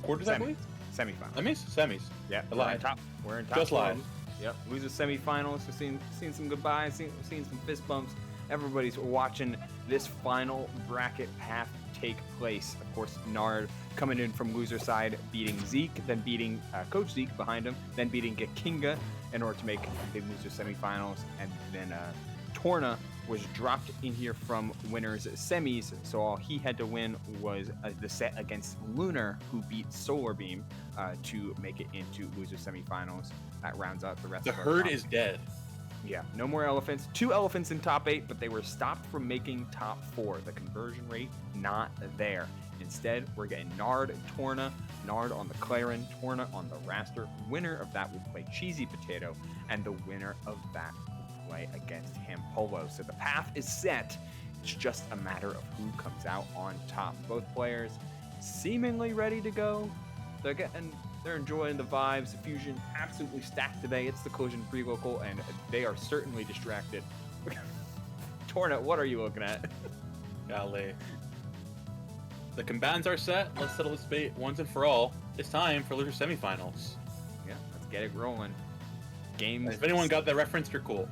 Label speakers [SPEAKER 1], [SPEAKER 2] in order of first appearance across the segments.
[SPEAKER 1] quarters, I believe?
[SPEAKER 2] Semifinals.
[SPEAKER 1] Semis?
[SPEAKER 2] Yeah,
[SPEAKER 1] I lied.
[SPEAKER 2] We're in top.
[SPEAKER 1] Just
[SPEAKER 2] 12.
[SPEAKER 1] lied.
[SPEAKER 2] Yep. Loser semifinals. We've seen some goodbyes, seen some fist bumps. Everybody's watching this final bracket path take place. Of course, Nard coming in from loser side, beating Zeke, then beating Coach Zeke behind him, then beating Gekinga in order to make the loser semifinals, and then Torna was dropped in here from winners semis, so all he had to win was the set against Lunar, who beat Solar Beam to make it into loser semifinals. That rounds out the rest
[SPEAKER 1] The
[SPEAKER 2] of our
[SPEAKER 1] herd
[SPEAKER 2] top.
[SPEAKER 1] is dead.
[SPEAKER 2] Yeah, no more elephants. 2 elephants in top 8, but they were stopped from making top 4. The conversion rate, not there. Instead, we're getting Nard and Torna. Nard on the Clairen, Torna on the Wrastor. Winner of that will play Cheesy Potato, and the winner of that will play against Hampolo. So the path is set. It's just a matter of who comes out on top. Both players seemingly ready to go. They're enjoying the vibes. The Fusion absolutely stacked today. It's the Collision Prelocal, and they are certainly distracted. Torna, what are you looking at?
[SPEAKER 1] Golly. The combatants are set. Let's settle this debate once and for all. It's time for loser semifinals.
[SPEAKER 2] Yeah, let's get it rolling. Games.
[SPEAKER 1] If anyone got that reference, you're cool.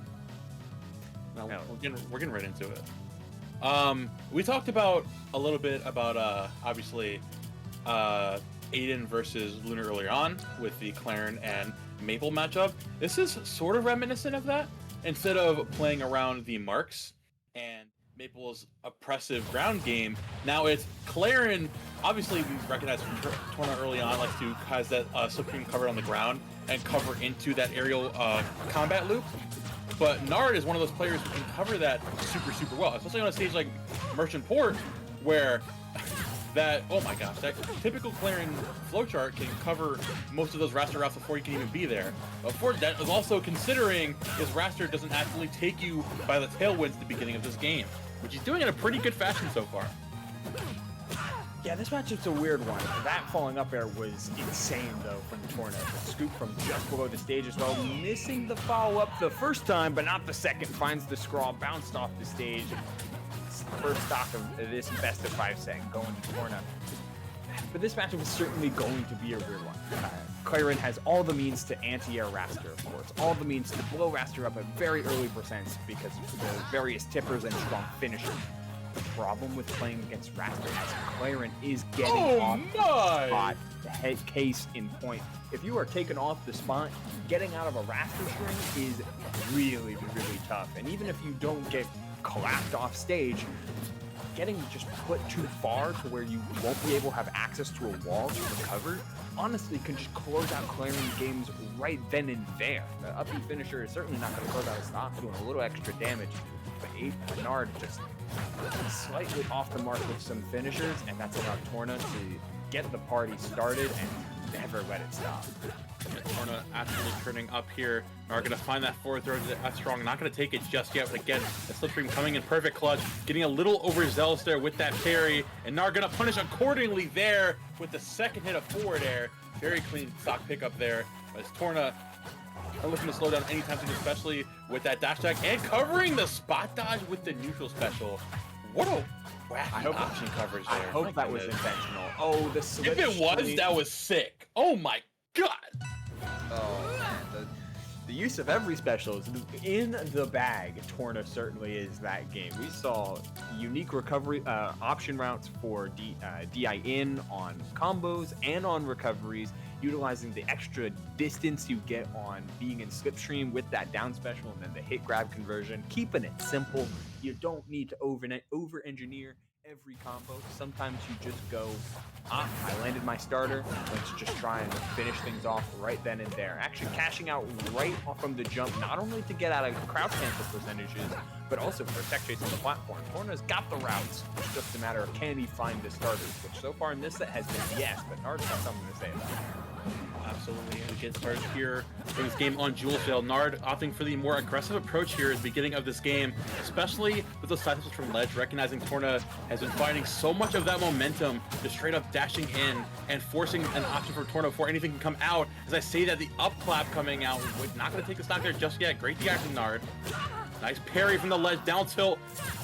[SPEAKER 1] No, we're getting right into it. We talked about a little bit about obviously Aiden versus Lunar earlier on with the Clairen and Maple matchup. This is sort of reminiscent of that. Instead of playing around the marks and Maple's oppressive ground game, now it's Clairen. Obviously, we recognize from Torna early on has that slipstream covered on the ground and cover into that aerial combat loop. But Nard is one of those players who can cover that super well, especially on a stage like Merchant Port, where oh my gosh, that typical Clairen flowchart can cover most of those Wrastor routes before you can even be there. But for that is also considering this Wrastor doesn't actually take you by the tailwinds at the beginning of this game, which he's doing in a pretty good fashion so far.
[SPEAKER 2] Yeah, this matchup's a weird one. That falling up air was insane, though, from Torna. The scoop from just below the stage as well. Missing the follow-up the first time, but not the second. Finds the scrawl, bounced off the stage. First stock of this best of 5 set going to Torna. But this matchup is certainly going to be a weird one. Clairen has all the means to anti-air Wrastor, of course. All the means to blow Wrastor up at very early percents because of the various tippers and strong finishers. The problem with playing against Wrastor is Clairen is getting off the spot. The head case in point. If you are taken off the spot, getting out of a Wrastor string is really tough. And even if you don't get collapsed off stage, getting just put too far to where you won't be able to have access to a wall to recover, honestly can just close out Clairen games right then and there. The up-B finisher is certainly not going to close out his stock, doing a little extra damage, but Nard just slightly off the mark with some finishers, and that's allowed Torna to get the party started and never let it stop.
[SPEAKER 1] Torna actually turning up here. Are going to find that forward throw that's strong. Not going to take it just yet. But again, the slipstream coming in perfect clutch. Getting a little overzealous there with that parry. And Nard going to punish accordingly there with the second hit of forward air. Very clean stock pickup there. As Torna are looking to slow down anytime soon, especially with that dash attack. And covering the spot dodge with the neutral special. What a wacky option coverage there.
[SPEAKER 2] I hope that was intentional. Oh, the switch.
[SPEAKER 1] If it was, that was sick. Oh my god.
[SPEAKER 2] Oh man, the use of every special is in the bag. Torna certainly is that game. We saw unique recovery option routes for DI in on combos and on recoveries, utilizing the extra distance you get on being in slipstream with that down special and then the hit grab conversion. Keeping it simple. You don't need to over-engineer every combo. Sometimes you just go, I landed my starter, let's just try and finish things off right then and there. Actually cashing out right off from the jump, not only to get out of crouch cancel percentages, but also for tech chasing the platform. Torna's got the routes. It's just a matter of can he find the starters, which so far in this set has been yes, but Nard's got something to say about it.
[SPEAKER 1] Absolutely, and we get started here in this game on Jewel Sale. Nard opting for the more aggressive approach here at the beginning of this game, especially with those side switches from ledge, recognizing Torna has been finding so much of that momentum, just straight up dashing in and forcing an option for Torna before anything can come out. As I say that, the up clap coming out, not going to take the stock there just yet. Great DI from Nard. Nice parry from the ledge, down tilt.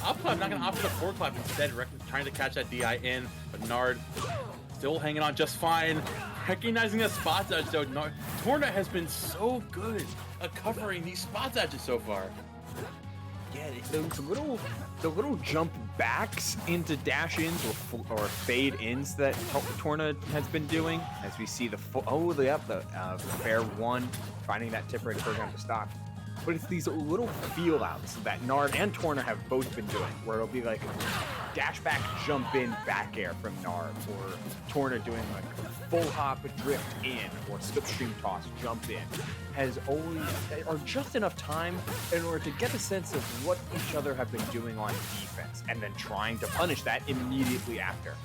[SPEAKER 1] Up clap, not going to opt for the forward clap, instead trying to catch that DI in, but Nard still hanging on just fine. Recognizing the spot dodge though, Torna has been so good at covering these spot dodges so far.
[SPEAKER 2] Yeah, the little jump backs into dash ins or fade ins that Torna has been doing, as we see the fair one finding that tip ready program to stop. But it's these little feel outs that Nard and Torna have both been doing, where it'll be like dash back, jump in, back air from Nard, or Torna doing like full hop, drift in, or slipstream toss, jump in, has always, or just enough time in order to get a sense of what each other have been doing on defense, and then trying to punish that immediately after.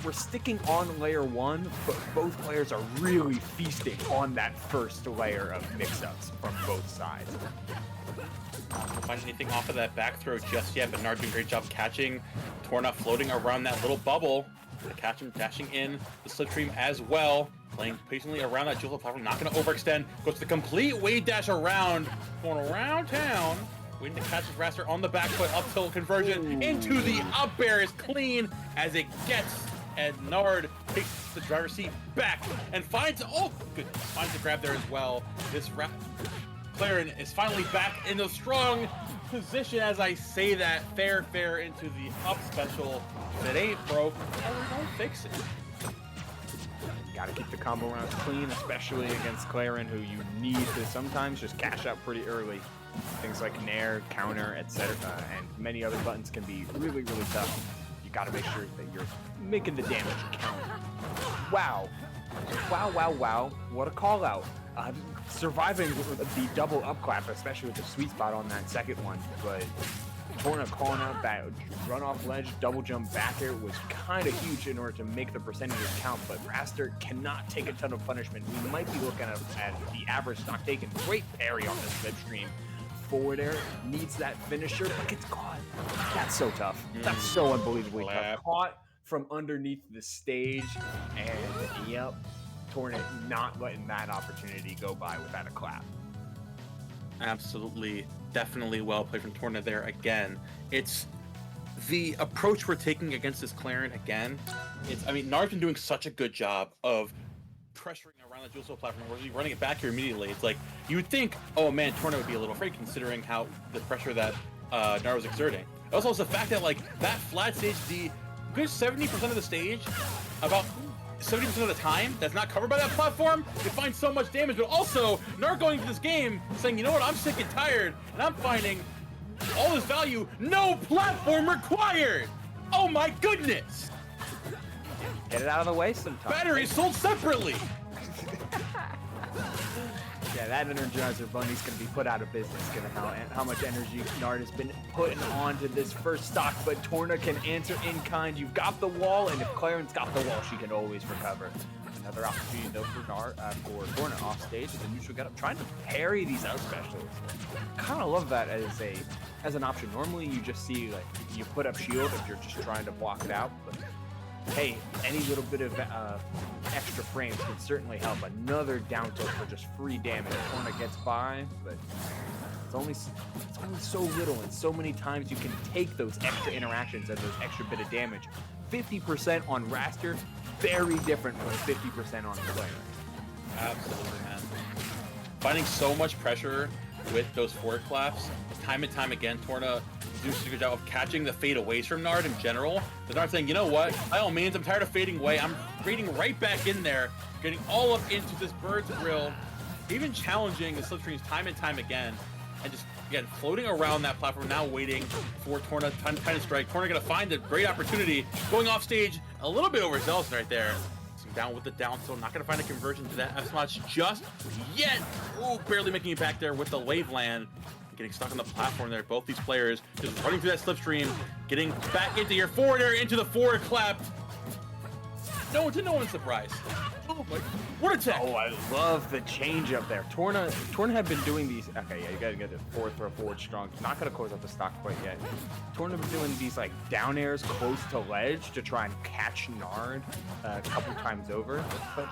[SPEAKER 2] We're sticking on layer 1, but both players are really feasting on that first layer of mix-ups from both sides.
[SPEAKER 1] Don't find anything off of that back throw just yet, but Nard doing a great job catching Torna floating around that little bubble. To catch him dashing in the slipstream as well, playing patiently around that dual platform, not going to overextend. Goes to the complete wave dash around, going around town, waiting to catch his Wrastor on the back foot, up tilt conversion into the up air is clean as it gets, and Nard takes the driver's seat back and finds, oh goodness, finds the grab there as well. This Clairen is finally back in the strong position as I say that. Fair into the up special. If it ain't broke, don't fix it.
[SPEAKER 2] You gotta keep the combo rounds clean, especially against Clairen, who you need to sometimes just cash out pretty early. Things like nair, counter, etc., and many other buttons can be really tough. You gotta make sure that you're making the damage count. Wow, what a call out. Surviving the double up clap, especially with the sweet spot on that second one, but Torna calling out that run off ledge, double jump back air was kind of huge in order to make the percentages count, but Wrastor cannot take a ton of punishment. We might be looking at the average stock taken. Great parry on this slipstream. Forward air needs that finisher, but gets caught. That's so tough. That's so unbelievably tough. Caught from underneath the stage, and yep, Torna not letting that opportunity go by without a clap.
[SPEAKER 1] Absolutely, definitely well played from Torna there again. It's the approach we're taking against this Clairen again. I mean, Nard's been doing such a good job of pressuring around the dual soul platform. We're really running it back here immediately. It's like, you would think, oh man, Torna would be a little afraid considering how the pressure that Nard was exerting. Also, it's the fact that like that flat stage, the good 70% of the stage, about 70% of the time that's not covered by that platform, it finds so much damage. But also, Nard going into this game saying, you know what, I'm sick and tired, and I'm finding all this value, no platform required. Oh my goodness!
[SPEAKER 2] Get it out of the way sometimes.
[SPEAKER 1] Batteries sold separately.
[SPEAKER 2] Yeah, that Energizer Bunny's going to be put out of business given how much energy Nard has been putting onto this first stock, but Torna can answer in kind. You've got the wall, and if Clairen's got the wall, she can always recover. Another opportunity though for Torna off stage with a neutral get up, trying to parry these out specials. Kind of love that as an option. Normally you just see like you put up shield if you're just trying to block it out, but hey, any little bit of extra frames can certainly help. Another down tilt for just free damage. Torna gets by, but it's only so little, and so many times you can take those extra interactions and those extra bit of damage. 50% on Wrastor, very different from 50% on Clairen.
[SPEAKER 1] Absolutely, man. Finding so much pressure with those forward claps, time and time again, Torna doing such a good job of catching the fade aways from Nard in general. The Nard saying, you know what, by all means, I'm tired of fading away. I'm fading right back in there, getting all up into this bird's grill, even challenging the slipstreams time and time again, and just, again, floating around that platform, now waiting for Torna time to strike. Torna gonna find a great opportunity, going off stage, a little bit overzealous right there. Down with the down tilt, not gonna find a conversion to that F-Smash just yet. Ooh, barely making it back there with the wave land. Getting stuck on the platform there. Both these players just running through that slipstream, getting back into your forward air, into the forward clap. To no one's surprise. Oh my, what a tech!
[SPEAKER 2] Oh, I love the change up there. Torna had been doing these. Okay, yeah, you gotta get the forward throw forward strong. Not gonna close up the stock quite yet. Torna been doing these like down airs close to ledge to try and catch Nard a couple times over, but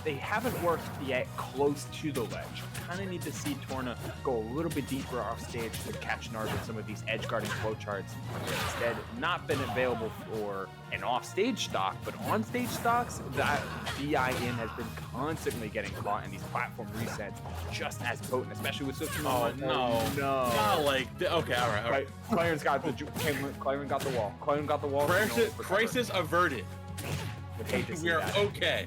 [SPEAKER 2] they haven't worked yet close to the ledge. Kind of need to see Torna go a little bit deeper off stage to catch Nard with some of these edge guarding flowcharts. Instead, not been available for an off-stage stock, but on-stage stocks, that BIN has been constantly getting caught in these platform resets, just as potent, especially with switching.
[SPEAKER 1] Oh no, not like okay, all right.
[SPEAKER 2] Clairen's got the Clairen got the wall. Clairen got the wall.
[SPEAKER 1] Crisis averted. We are okay.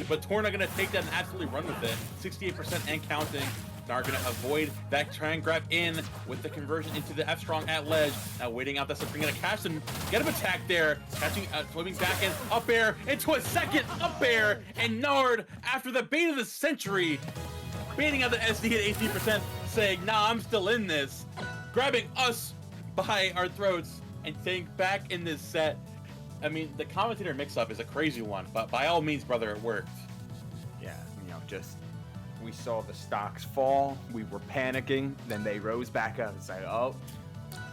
[SPEAKER 1] But Torna gonna take that and absolutely run with it. 68% and counting. Nard gonna avoid that try and grab in with the conversion into the F strong at ledge. Now waiting out that Supreme, gonna catch and get him attack there. Catching, swimming back in, up air into a second up air, and Nard, after the bait of the century, baiting out the SD at 18%, saying, nah, I'm still in this, grabbing us by our throats and staying back in this set. I mean, the commentator mix-up is a crazy one, but by all means, brother, it worked.
[SPEAKER 2] Yeah, just we saw the stocks fall, we were panicking, then they rose back up. It's like, oh,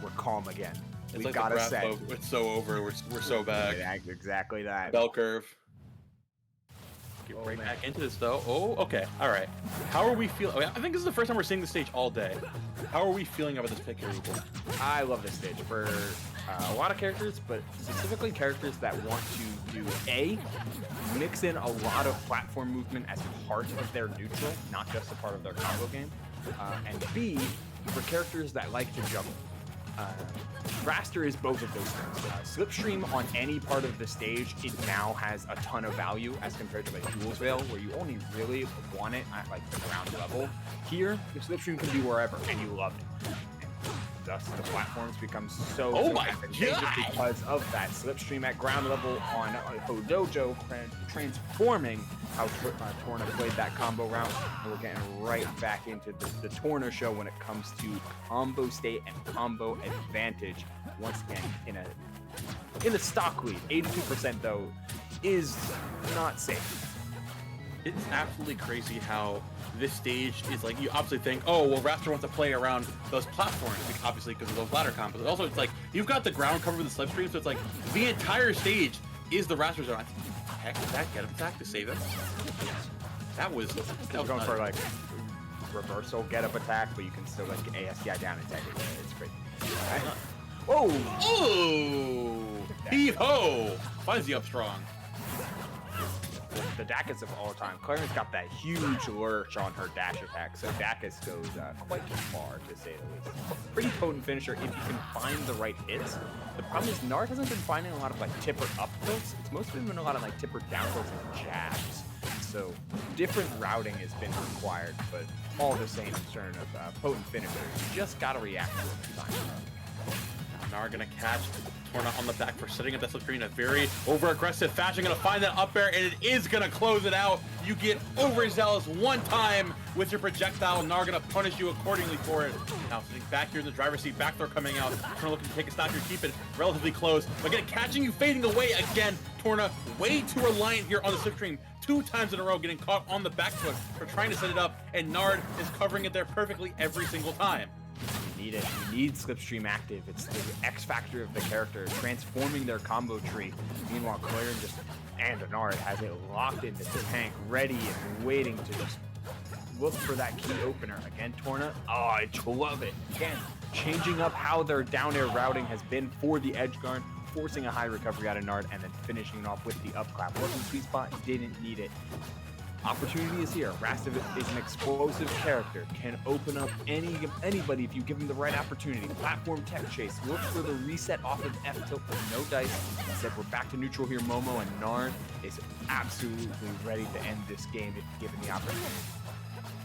[SPEAKER 2] we're calm again.
[SPEAKER 1] It's
[SPEAKER 2] We've
[SPEAKER 1] like
[SPEAKER 2] got a set.
[SPEAKER 1] It's so over. We're so back.
[SPEAKER 2] Exactly that.
[SPEAKER 1] Bell curve. Get right back into this though. Oh, okay. All right. How are we feeling? I think this is the first time we're seeing the stage all day. How are we feeling about this pick here, Eagle?
[SPEAKER 2] I love this stage for a lot of characters, but specifically characters that want to do A, mix in a lot of platform movement as part of their neutral, not just a part of their combo game, and B, for characters that like to juggle. Wrastor is both of those things. Slipstream on any part of the stage, it now has a ton of value as compared to like Jules Veil, where you only really want it at like the ground level. Here, the Slipstream can be wherever, and you love it. Thus, the platforms become so advantageous because of that slipstream at ground level on Hodojo, transforming how Torna played that combo route. And we're getting right back into the Torna show when it comes to combo state and combo advantage. Once again, in a stock lead, 82% though is not safe.
[SPEAKER 1] It's absolutely crazy how this stage is like, you obviously think, oh, well, Wrastor wants to play around those platforms, obviously because of those ladder combos. But also, it's like, you've got the ground covered with the slipstream, so it's like, the entire stage is the Wrastor zone. Heck, did that get him attack to save him? That was
[SPEAKER 2] going for like reversal get up attack, but you can still like ASDI down and tag it. It's great. All right. Oh!
[SPEAKER 1] Oh! Heave ho! Finds the up strong.
[SPEAKER 2] The Dacus of all time. Clairen's got that huge lurch on her dash attack, so Dacus goes quite far, to say the least. Pretty potent finisher if you can find the right hits. The problem is Nard hasn't been finding a lot of like tipper up tilts. It's mostly been a lot of like tipper down tilts and jabs. So different routing has been required, but all the same in terms of potent finishers. You just gotta react to it.
[SPEAKER 1] Nard gonna catch Torna on the back for setting up that slipstream in a very over-aggressive fashion. Gonna find that up air, and it is gonna close it out. You get overzealous one time with your projectile. Nard gonna punish you accordingly for it. Now sitting back here in the driver's seat, back throw coming out. Torna looking to take a stock here, keep it relatively close. But again, catching you, fading away again. Torna way too reliant here on the slipstream. 2 times in a row, getting caught on the back foot for trying to set it up, and Nard is covering it there perfectly every single time.
[SPEAKER 2] You need it. You need Slipstream active. It's the X factor of the character, transforming their combo tree. Meanwhile, Clairen and Nard has it locked into the tank, ready and waiting to just look for that key opener. Again, Torna, oh, I love it. Again, changing up how their down air routing has been for the edge guard, forcing a high recovery out of Nard, and then finishing it off with the up clap. Wasn't sweet spot, didn't need it. Opportunity is here. Wrastor is an explosive character, can open up anybody if you give him the right opportunity. Platform tech chase, look for the reset off of F tilt with no dice. Instead, we're back to neutral here. Momo and Nard is absolutely ready to end this game if given the opportunity.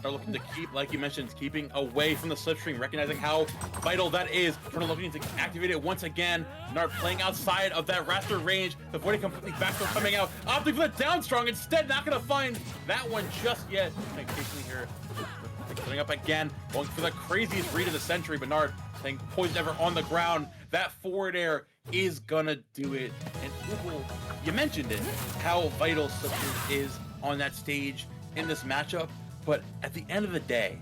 [SPEAKER 1] Are looking to keep, like you mentioned, keeping away from the slipstream, recognizing how vital that is. Torna looking to activate it once again. Nard playing outside of that Wrastor range, avoiding completely backdoor coming out, opting for the down strong. Instead, not gonna find that one just yet. Occasionally here, putting up again, going for the craziest read of the century, but Nard staying poised ever on the ground. That forward air is gonna do it. And Google, you mentioned it, how vital slipstream is on that stage in this matchup. But at the end of the day,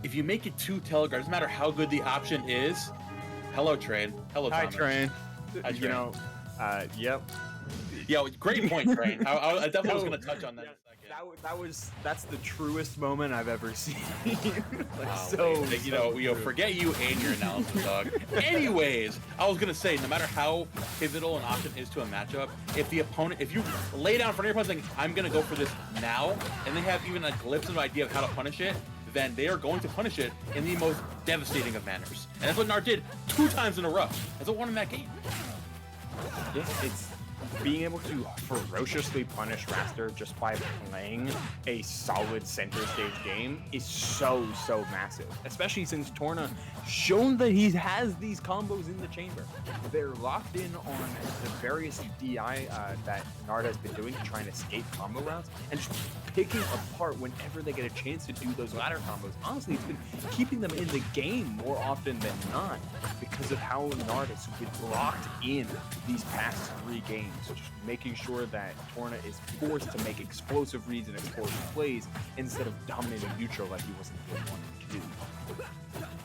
[SPEAKER 1] if you make it too telegraphed, doesn't matter how good the option is. Hello, Train. Hello, Thomas.
[SPEAKER 2] Hi, Train.
[SPEAKER 1] Hi, Train.
[SPEAKER 2] You know, yep.
[SPEAKER 1] Yeah, great point, Clairen. I definitely was going to touch on that in a second.
[SPEAKER 2] That's the truest moment I've ever seen.
[SPEAKER 1] Forget you and your analysis, dog. Anyways, I was gonna say, no matter how pivotal an option is to a matchup, if you lay down in front of your opponent saying, I'm gonna go for this now, and they have even a glimpse of an idea of how to punish it, then they are going to punish it in the most devastating of manners. And that's what Nard did 2 times in a row. That's what won in that game.
[SPEAKER 2] Yeah, it's being able to ferociously punish Wrastor just by playing a solid center stage game is so massive, especially since Torna shown that he has these combos in the chamber. They're locked in on the various DI that Nard has been doing to try and escape combo routes, and just picking apart whenever they get a chance to do those ladder combos. Honestly, it's been keeping them in the game more often than not because of how Nard has been locked in these past 3 games. So just making sure that Torna is forced to make explosive reads and explosive plays instead of dominating neutral like he wasn't really wanting to do.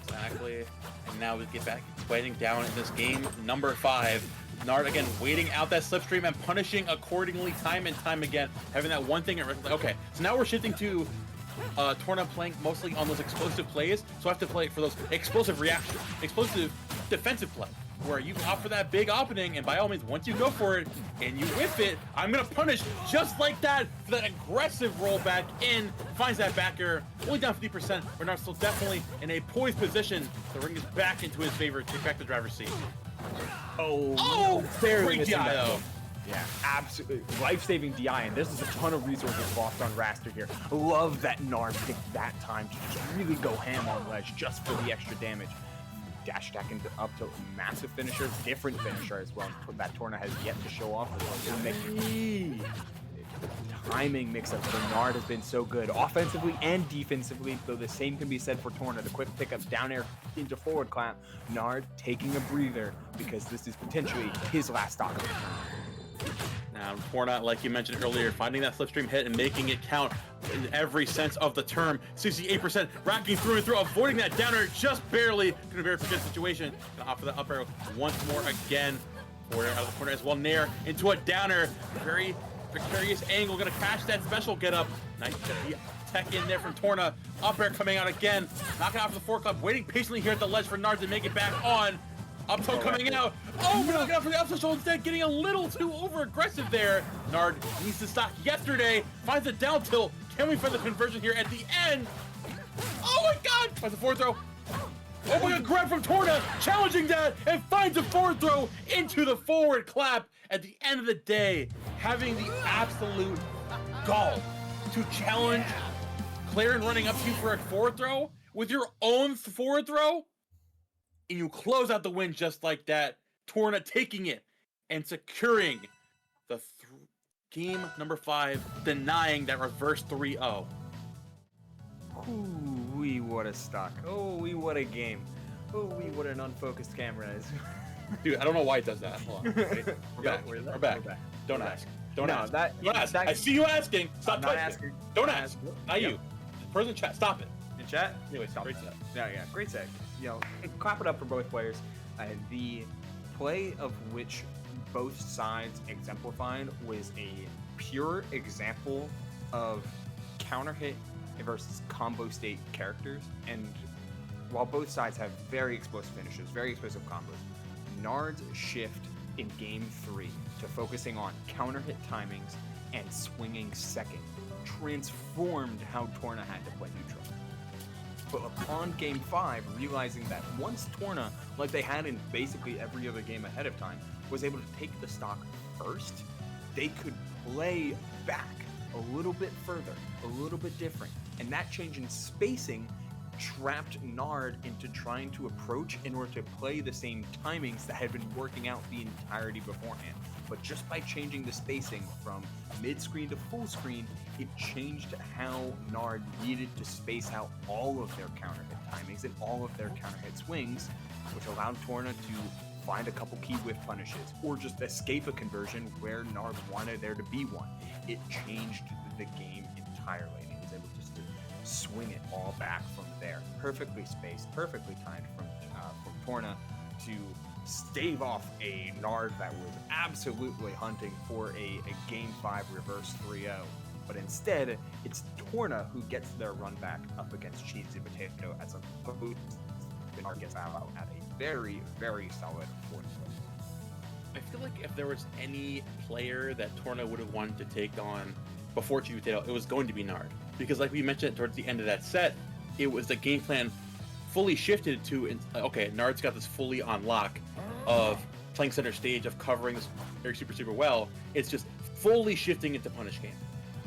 [SPEAKER 1] Exactly. And now we get back waiting down in this game number 5. Nard again waiting out that slipstream and punishing accordingly time and time again, having that one thing. Okay, so now we're shifting to Torna playing mostly on those explosive plays, so I have to play for those explosive reactions, explosive defensive play, where you opt for that big opening, and by all means, once you go for it and you whiff it, I'm gonna punish just like that for that aggressive rollback in, finds that backer, only down 50%, but Nard's still definitely in a poised position to bring this back into his favor, take back the driver's seat.
[SPEAKER 2] Oh,
[SPEAKER 1] great DI though.
[SPEAKER 2] Yeah, absolutely. Life-saving DI, and this is a ton of resources lost on Wrastor here. Love that Nard picked that time to just really go ham on ledge just for the extra damage. Dash attack into up to massive finisher, different finisher as well, that Torna has yet to show off. The timing mix-up for Nard has been so good, offensively and defensively, though the same can be said for Torna. The quick pickup down air into forward clap, Nard taking a breather because this is potentially his last stock of the tournament.
[SPEAKER 1] Now, Torna, like you mentioned earlier, finding that slipstream hit and making it count in every sense of the term. 68%, racking through and through, avoiding that downer just barely. Gonna very forget situation. Gonna offer that up arrow once more again. Forward out of the corner as well. Nair into a downer. Very precarious angle. Gonna catch that special get up. Nice tech in there from Torna. Up air coming out again. Knocking out for the 4 club. Waiting patiently here at the ledge for Nard to make it back on. Up tilt coming out. Oh, we're knocking out for the up special instead, getting a little too over aggressive there. Nard needs to stock yesterday. Finds a down tilt. Can we find the conversion here at the end? Oh my god! Finds a forward throw. Oh my god, grab from Torna, challenging that, and finds a forward throw into the forward clap. At the end of the day, having the absolute gall to challenge Clairen running up to you for a forward throw with your own forward throw, and you close out the win just like that. Torna taking it and securing the game number 5, denying that reverse 3-0.
[SPEAKER 2] Ooh, what a stock. Oh, what a game. Oh, what an unfocused camera is.
[SPEAKER 1] Dude, I don't know why it does that. Hold on. We're back. Don't ask. Don't ask. Don't ask. I see you asking. Stop
[SPEAKER 2] not asking.
[SPEAKER 1] Don't ask. Not you. Person in chat. Stop it.
[SPEAKER 2] In chat?
[SPEAKER 1] Anyway, stop. Great set.
[SPEAKER 2] Yeah, great set. You know, clap it up for both players. The play of which both sides exemplified was a pure example of counter hit versus combo state characters. And while both sides have very explosive finishes, very explosive combos, Nard's shift in game 3 to focusing on counter hit timings and swinging second transformed how Torna had to play neutral. But upon game 5, realizing that once Torna, like they had in basically every other game ahead of time, was able to take the stock first, they could play back a little bit further, a little bit different. And that change in spacing trapped Nard into trying to approach in order to play the same timings that had been working out the entirety beforehand. But just by changing the spacing from mid-screen to full screen, it changed how Nard needed to space out all of their counter hit timings and all of their counter hit swings, which allowed Torna to find a couple key whiff punishes or just escape a conversion where Nard wanted there to be one. It changed the game entirely, and he was able just to swing it all back from there. Perfectly spaced, perfectly timed from Torna to stave off a Nard that was absolutely hunting for a Game 5 reverse 3-0. But instead, it's Torna who gets their run back up against Cheesy Potato as opposed to Nard gets out at a very, very solid 4th.
[SPEAKER 1] I feel like if there was any player that Torna would have wanted to take on before Cheesy Potato, it was going to be Nard. Because like we mentioned towards the end of that set, it was the game plan fully shifted to, okay, Nard's got this fully on lock of playing center stage, of covering this very super well. It's just fully shifting into punish game,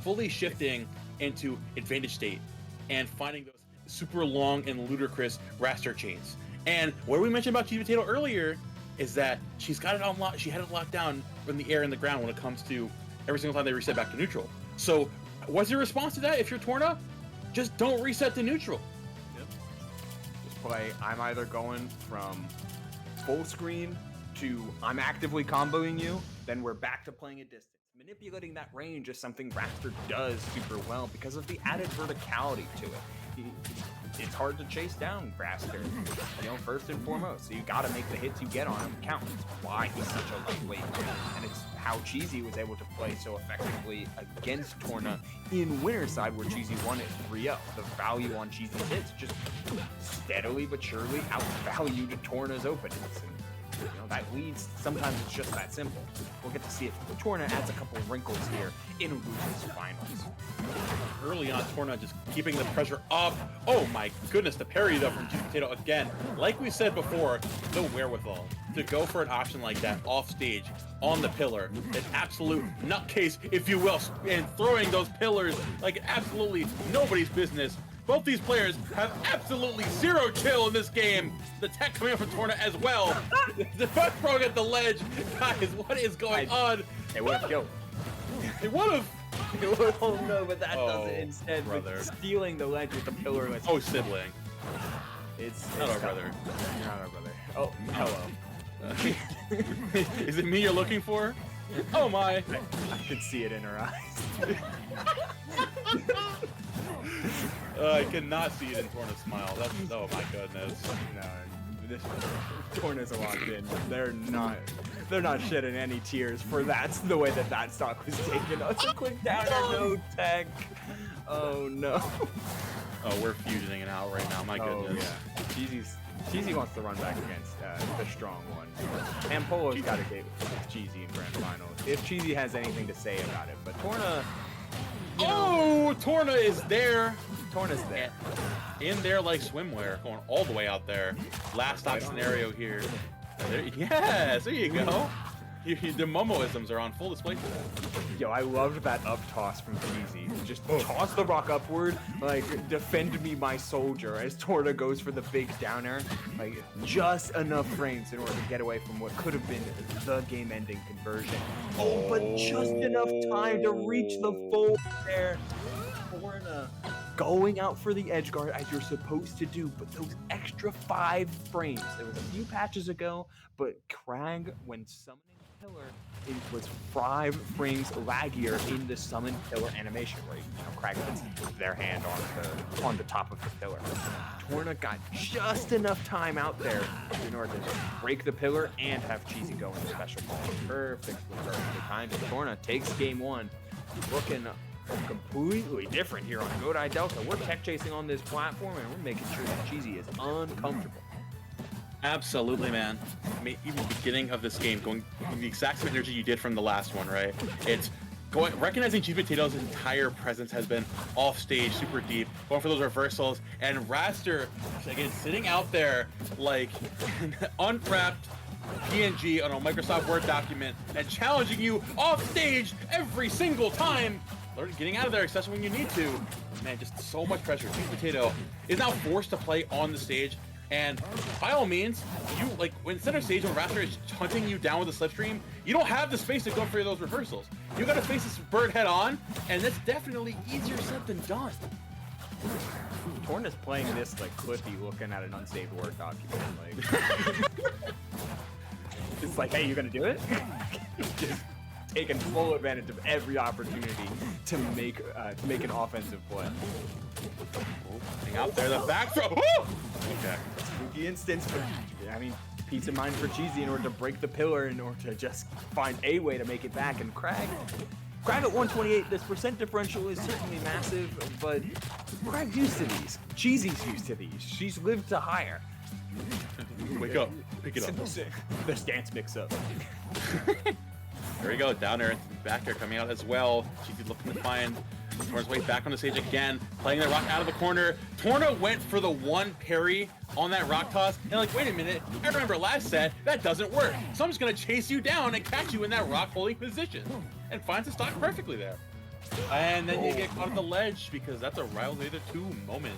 [SPEAKER 1] fully shifting into advantage state, and finding those super long and ludicrous Wrastor chains. And what we mentioned about Cheesy Potato earlier is that she's got it on lock. She had it locked down in the air and the ground when it comes to every single time they reset back to neutral. So what's your response to that? If you're Torna, just don't reset to neutral.
[SPEAKER 2] Just play, I'm either going from full screen to I'm actively comboing you, then we're back to playing a distance. Manipulating that range is something Wrastor does super well because of the added verticality to it. It's hard to chase down Wrastor, first and foremost. So you gotta make the hits you get on him count. It's why he's such a lightweight. And it's how Cheesy was able to play so effectively against Torna in winner's side, where Cheesy won it 3-0. The value on Cheesy's hits just steadily but surely outvalued Torna's openings. And that leads, sometimes it's just that simple. We'll get to see it. Torna adds a couple of wrinkles here in Losers Finals.
[SPEAKER 1] Early on, Torna just keeping the pressure up. Oh my goodness, the parry though from Cheesy Potato again. Like we said before, the wherewithal to go for an option like that off stage on the pillar, an absolute nutcase, if you will, and throwing those pillars like absolutely nobody's business. Both these players have absolutely zero chill in this game. The tech coming up from Torna as well. The butt throwing at the ledge. Guys, what is going on?
[SPEAKER 2] It would have killed.
[SPEAKER 1] It would have.
[SPEAKER 2] Oh no, but that doesn't. Instead,
[SPEAKER 1] brother.
[SPEAKER 2] Stealing the ledge with the pillar.
[SPEAKER 1] Oh, sibling.
[SPEAKER 2] It's
[SPEAKER 1] not our brother.
[SPEAKER 2] Not our brother. Oh, hello.
[SPEAKER 1] Is it me you're looking for? Oh my.
[SPEAKER 2] I could see it in her eyes.
[SPEAKER 1] I cannot see it in Torna's smile. That's, oh my goodness.
[SPEAKER 2] No, this Torna's locked in. They're not shedding any tears for that's the way that stock was taken. Oh, it's a quick downer, no tech. Oh no.
[SPEAKER 1] Oh, we're fusioning it out right now. My goodness.
[SPEAKER 2] Oh yeah. Cheesy wants to run back against the strong one. And Polo's got to get with Cheesy in grand finals if Cheesy has anything to say about it. But Torna.
[SPEAKER 1] Oh, Torna is there.
[SPEAKER 2] Torna's there.
[SPEAKER 1] In there like swimwear, going all the way out there. Last stop scenario here. Yes, there you go. The Momoisms are on full display today.
[SPEAKER 2] Yo, I loved that up toss from Cheesy. Just toss the rock upward, like, defend me, my soldier, as Torna goes for the big downer. Like, just enough frames in order to get away from what could have been the game-ending conversion. Oh, but just enough time to reach the full there. Torna going out for the edge guard as you're supposed to do, but those extra 5 frames. There was a few patches ago, but Krag, when summoning pillar, it was 5 frames laggier in the summon pillar animation, where Krag puts their hand on the top of the pillar. Torna got just enough time out there in order to break the pillar and have Cheesy go into special ball. Perfectly timed. Torna takes game 1, looking completely different here on Godai Delta. We're tech chasing on this platform, and we're making sure that Cheesy is uncomfortable.
[SPEAKER 1] Absolutely, man. I mean, even the beginning of this game, going the exact same energy you did from the last one, right? It's recognizing Cheesy Potato's entire presence has been off stage, super deep, going for those reversals, and Wrastor, again, sitting out there like an unwrapped PNG on a Microsoft Word document and challenging you off stage every single time. Getting out of there, especially when you need to. Man, just so much pressure. Cheesy Potato is now forced to play on the stage. And by all means, you like when center stage when Wrastor is hunting you down with a slipstream, you don't have the space to go for those reversals. You gotta face this bird head on, and that's definitely easier said than done.
[SPEAKER 2] Torna's playing this like Clippy looking at an unsaved Word document. Like, it's like, hey, you gonna do it? Just taking full advantage of every opportunity to make an offensive play.
[SPEAKER 1] Hang out there, the back throw. Okay.
[SPEAKER 2] Spooky instance, but I mean, peace of mind for Cheesy in order to break the pillar, in order to just find a way to make it back. And Crag at 128, this percent differential is certainly massive, but Crag's used to these. Cheesy's used to these. She's lived to higher.
[SPEAKER 1] Wake up. Pick it up.
[SPEAKER 2] The stance mix-up.
[SPEAKER 1] There we go. Down air, back air coming out as well. Cheesy looking to find Torna's way back on the stage again, playing the rock out of the corner. Torna went for the one parry on that rock toss, and like, wait a minute, I remember last set, that doesn't work. So I'm just gonna chase you down and catch you in that rock holding position. And finds the stock perfectly there. And then you get caught at the ledge because that's a Rival Aether 2 moment.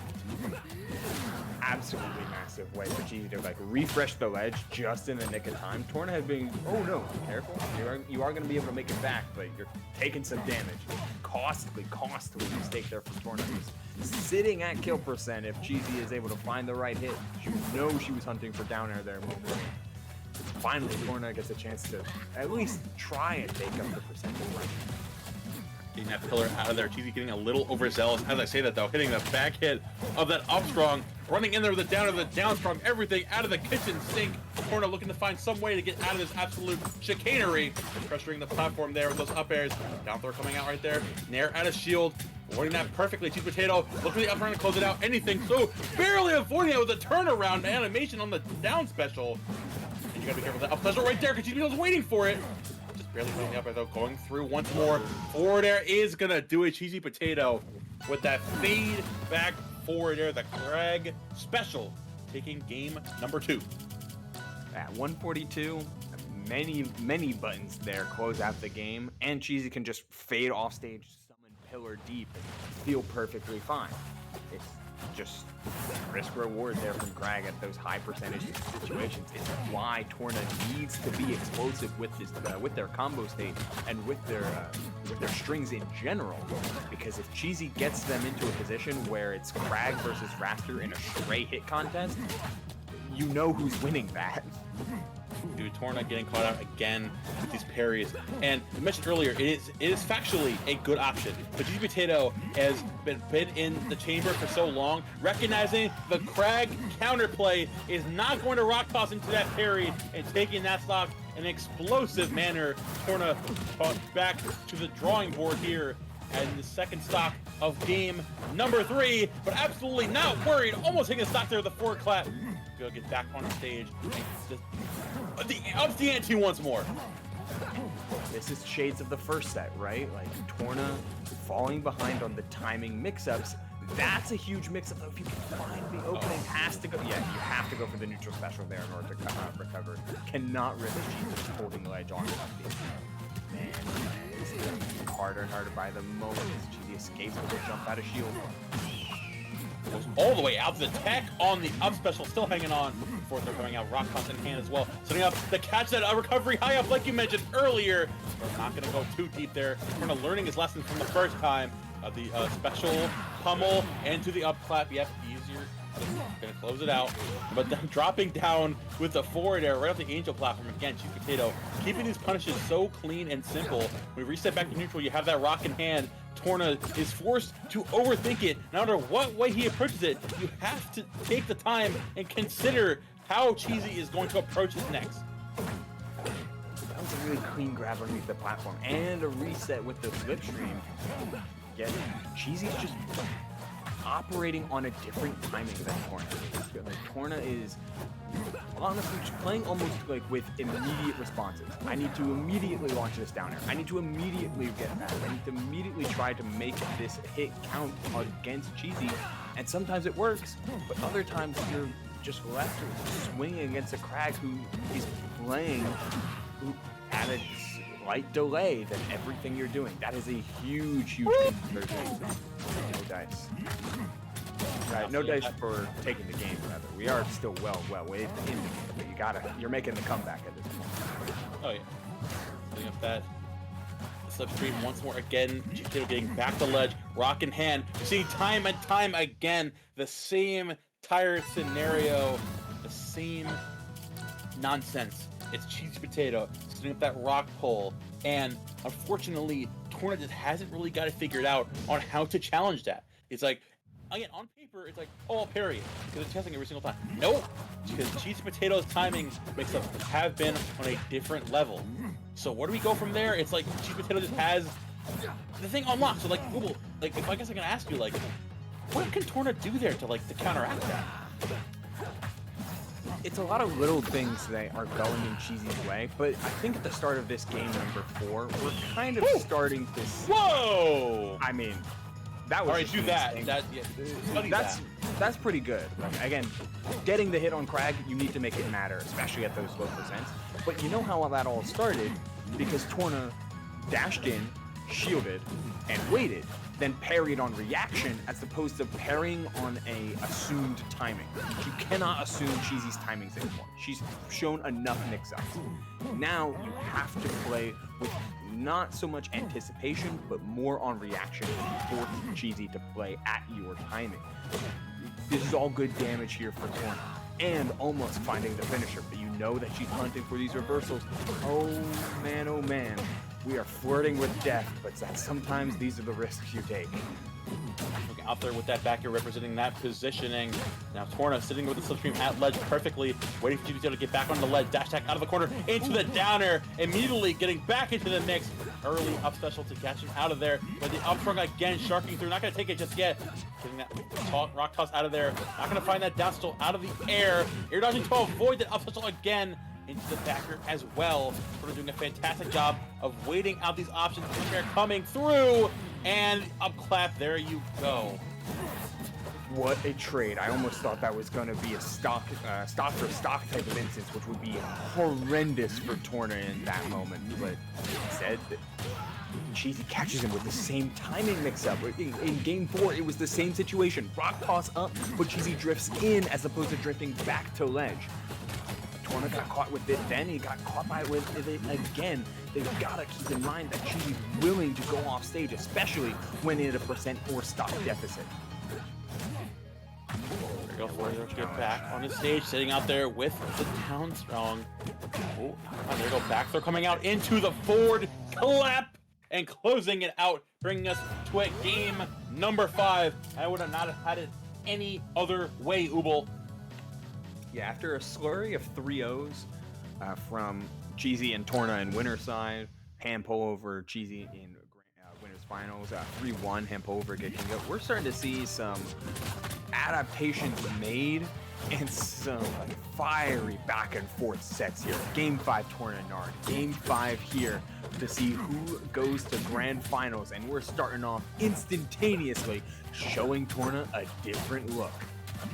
[SPEAKER 2] Absolutely massive way for Cheesy to like refresh the ledge just in the nick of time. Torna had been, oh no, careful. You are going to be able to make it back, but you're taking some damage. Costly mistake there from Torna, who's sitting at kill percent if Cheesy is able to find the right hit. You know she was hunting for down air there momentarily. Finally, Torna gets a chance to at least try and take up the percentage.
[SPEAKER 1] Getting that pillar out of there. Cheesy getting a little overzealous. As I say that though, hitting the back hit of that up strong, running in there with the down strong, everything out of the kitchen sink. Torna looking to find some way to get out of this absolute chicanery. Pressuring the platform there with those up airs. Down throw coming out right there. Nair out of shield. Avoiding that perfectly. Cheese Potato looking for the up around to close it out. Anything. So barely avoiding it with a turnaround animation on the down special. And you gotta be careful with that up special right there because Cheese Potato's waiting for it. Barely going up, though, going through once more. Forward air is gonna do it. Cheesy Potato with that fade back forward air, the Crag special, taking game number 2.
[SPEAKER 2] At 142, many buttons there close out the game, and Cheesy can just fade off stage, summon pillar deep, and feel perfectly fine. It's just risk reward there from Crag at those high percentage situations. It's why Torna needs to be explosive with this with their combo state and with their strings in general, because if Cheesy gets them into a position where it's Crag versus Wrastor in a stray hit contest, you know who's winning that.
[SPEAKER 1] Dude, Torna getting caught out again with these parries. And I mentioned earlier, it is factually a good option. But Cheesy Potato has been in the chamber for so long, recognizing the Crag counterplay is not going to rock toss into that parry and taking that stock in an explosive manner. Torna back to the drawing board here and the second stock of game number 3, but absolutely not worried. Almost taking a stock there with the forward clap. Go get back on stage. Ups the ante once more.
[SPEAKER 2] This is shades of the first set, right? Like Torna falling behind on the timing mix-ups. That's a huge mix-up. Though, if you can find the opening, has to go. Yeah, you have to go for the neutral special there in order to recover. Cannot risk Cheesy holding the ledge on it. Man, this is harder and harder by the moment as Cheesy escapes with a jump out of shield.
[SPEAKER 1] Goes all the way out to the tech on the up special, still hanging on. Fourth they're coming out, rock toss in hand as well. Setting up the catch that recovery high up like you mentioned earlier. We're not going to go too deep there. We're learning his lesson from the first time. The special pummel and to the up clap. Yep, easier. Gonna close it out, but then dropping down with the forward air right off the angel platform again. Cheesy Potato keeping these punishes so clean and simple. When we reset back to neutral, you have that rock in hand. Torna is forced to overthink it. No matter what way he approaches it, you have to take the time and consider how Cheesy is going to approach it next.
[SPEAKER 2] That was a really clean grab underneath the platform and a reset with the slipstream. Again, Cheesy's just operating on a different timing than Torna. Like Torna is honestly playing almost like with immediate responses. I need to immediately launch this down air. I need to immediately get back. I need to immediately try to make this hit count against Cheesy. And sometimes it works, but other times you're just left swinging against a Crag who is playing at a slight delay than everything you're doing. That is a huge conversion. No dice. Right, no dice for taking the game, rather. We are still well in the game, but you're making the comeback at this point.
[SPEAKER 1] Oh yeah. Setting up that slipstream once more again. Cheesy Potato getting back to ledge, rock in hand. You see time and time again the same tire scenario, the same nonsense. It's Cheesy Potato setting up that rock pull, and unfortunately, Torna just hasn't really got it figured out on how to challenge that. It's like again, on paper, it's like, oh, I'll parry, because it's testing every single time. Nope, because Cheesy Potato's timing mix-ups have been on a different level. So where do we go from there? It's like Cheesy Potato just has the thing unlocked. So like, Google, like, if I guess I can ask you, like, what can Torna do there to like to counteract that?
[SPEAKER 2] It's a lot of little things that are going in Cheesy's way, but I think at the start of this game number 4, we're kind of starting to see...
[SPEAKER 1] Whoa!
[SPEAKER 2] I mean, that was...
[SPEAKER 1] All right, do that.
[SPEAKER 2] That's pretty good. Like, again, getting the hit on Crag, you need to make it matter, especially at those low percents. But you know how that all started? Because Torna dashed in, shielded, and waited, then parried on reaction as opposed to parrying on a assumed timing. You cannot assume Cheesy's timings anymore. She's shown enough mix-ups. Now you have to play with not so much anticipation, but more on reaction and force Cheesy to play at your timing. This is all good damage here for Torna. And almost finding the finisher, but you know that she's hunting for these reversals. Oh man, we are flirting with death, but sometimes these are the risks you take.
[SPEAKER 1] Okay, out there with that back air representing that positioning. Now Torna sitting with the slipstream at ledge perfectly, waiting for GBT to get back on the ledge, dash attack out of the corner, into the down air, immediately getting back into the mix. Early up special to catch him out of there, but the up strong again, sharking through, not gonna take it just yet. Getting that rock toss out of there, not gonna find that down still out of the air. Air dodging to avoid that up special again. Into the backer as well. We're doing a fantastic job of waiting out these options. They're coming through, and up clap. There you go.
[SPEAKER 2] What a trade! I almost thought that was going to be a stock for stock type of instance, which would be horrendous for Torna in that moment. But instead, Cheesy catches him with the same timing mix-up. In Game 4, it was the same situation. Rock toss up, but Cheesy drifts in as opposed to drifting back to ledge. Torna got caught with it then, he got caught by it with it again. They've got to keep in mind that Cheesy's willing to go off stage, especially when in a percent or stock deficit.
[SPEAKER 1] There we go, Forza get back on the stage, sitting out there with the down strong. Oh, there we go, back throw coming out into the forward clap and closing it out, bringing us to a game number 5. I would have not have had it any other way, Ubel.
[SPEAKER 2] Yeah, after a slurry of 3-0s from Cheesy and Torna in winner's side, hand pull over Cheesy in winners finals, 3-1 hand pull over Get King Up, we're starting to see some adaptations made and some fiery back and forth sets here. Game 5 Torna Nard, Game 5 here to see who goes to grand finals, and we're starting off instantaneously showing Torna a different look.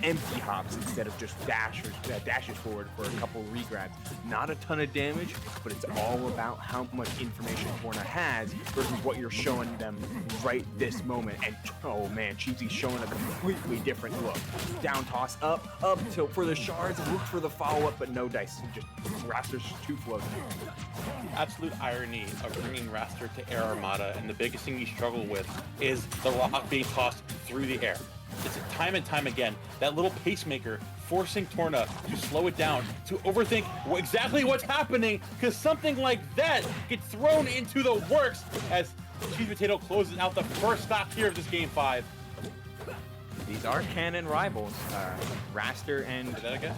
[SPEAKER 2] Empty hops instead of just dashes forward for a couple regrabs. Not a ton of damage, but it's all about how much information Torna has versus what you're showing them right this moment. And oh man, Cheesy's showing a completely different look. Down toss, up tilt for the shards, look for the follow-up, but no dice. Just Wrastor's too floating.
[SPEAKER 1] Absolute irony of bringing Wrastor to Air Armada, and the biggest thing you struggle with is the rock being tossed through the air. It's time and time again, that little pacemaker forcing Torna to slow it down, to overthink exactly what's happening, because something like that gets thrown into the works as Cheesy Potato closes out the first stop here of this Game 5.
[SPEAKER 2] These are canon rivals, Wrastor and...
[SPEAKER 1] Say that again?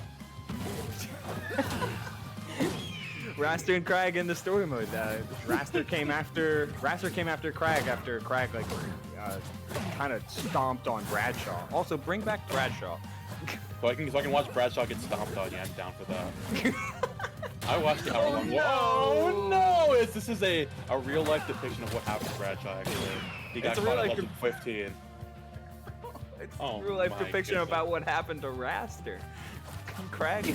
[SPEAKER 2] Wrastor and Crag in the story mode. Wrastor came after Crag after Crag kind of stomped on Bradshaw. Also, bring back Bradshaw.
[SPEAKER 1] So I can watch Bradshaw get stomped on. Yeah, I'm down for that. I watched the hour-long. Oh no! This is a real life depiction of what happened to Bradshaw. Actually, he got caught at level 15.
[SPEAKER 2] It's a real life depiction about what happened to Wrastor. Crag,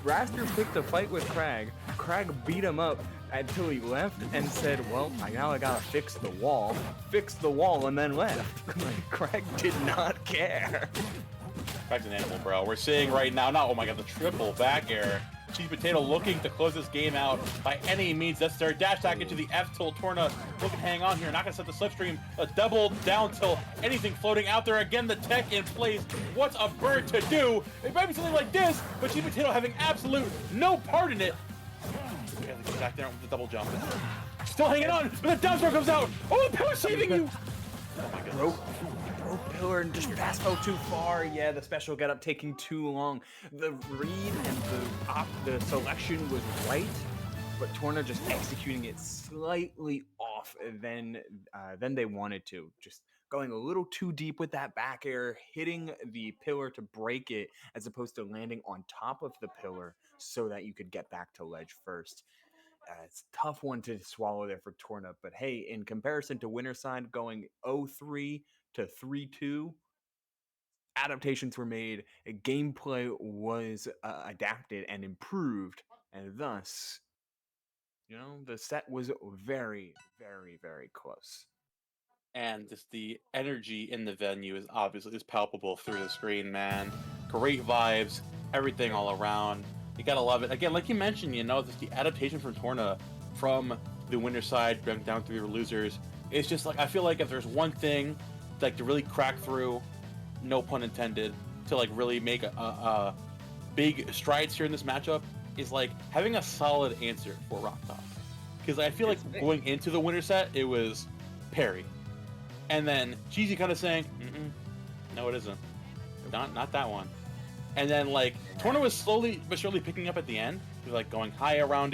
[SPEAKER 2] Wrastor picked a fight with Crag. Crag beat him up until he left and said, well, now I gotta fix the wall, and then left. Crag did not care.
[SPEAKER 1] Crag's an animal, bro. We're seeing right now, oh my god, the triple back air. Cheesy Potato looking to close this game out by any means necessary. Dash attack into the F tilt. Torna looking to hang on here. Not gonna set the slipstream. A double down tilt. Anything floating out there. Again, the tech in place. What's a bird to do? It might be something like this, but Cheesy Potato having absolute no part in it. Okay, let's get back there with the double jump. Still hanging on, but the down throw comes out. Oh, power saving you! Oh my goodness.
[SPEAKER 2] Broke pillar and just pass fell too far. Yeah, the special get up taking too long. The read and the selection was right, but Torna just executing it slightly off than they wanted to. Just going a little too deep with that back air, hitting the pillar to break it, as opposed to landing on top of the pillar so that you could get back to ledge first. It's a tough one to swallow there for Torna, but hey, in comparison to Winterside going 0-3 to 3-2, adaptations were made, gameplay was adapted and improved, and thus, the set was very, very, very close.
[SPEAKER 1] And just the energy in the venue is obviously just palpable through the screen, man. Great vibes, everything all around. You gotta love it. Again, like you mentioned, just the adaptation from Torna from the winner side down through the losers. It's just like, I feel like if there's one thing like to really crack through, no pun intended, to like really make a big strides here in this matchup, is like having a solid answer for Rock Toss. Because I feel like going into the winner set, it was parry. And then Cheesy kind of saying, no, it isn't. Not that one. And then like Torna was slowly but surely picking up at the end. He was like going high around it.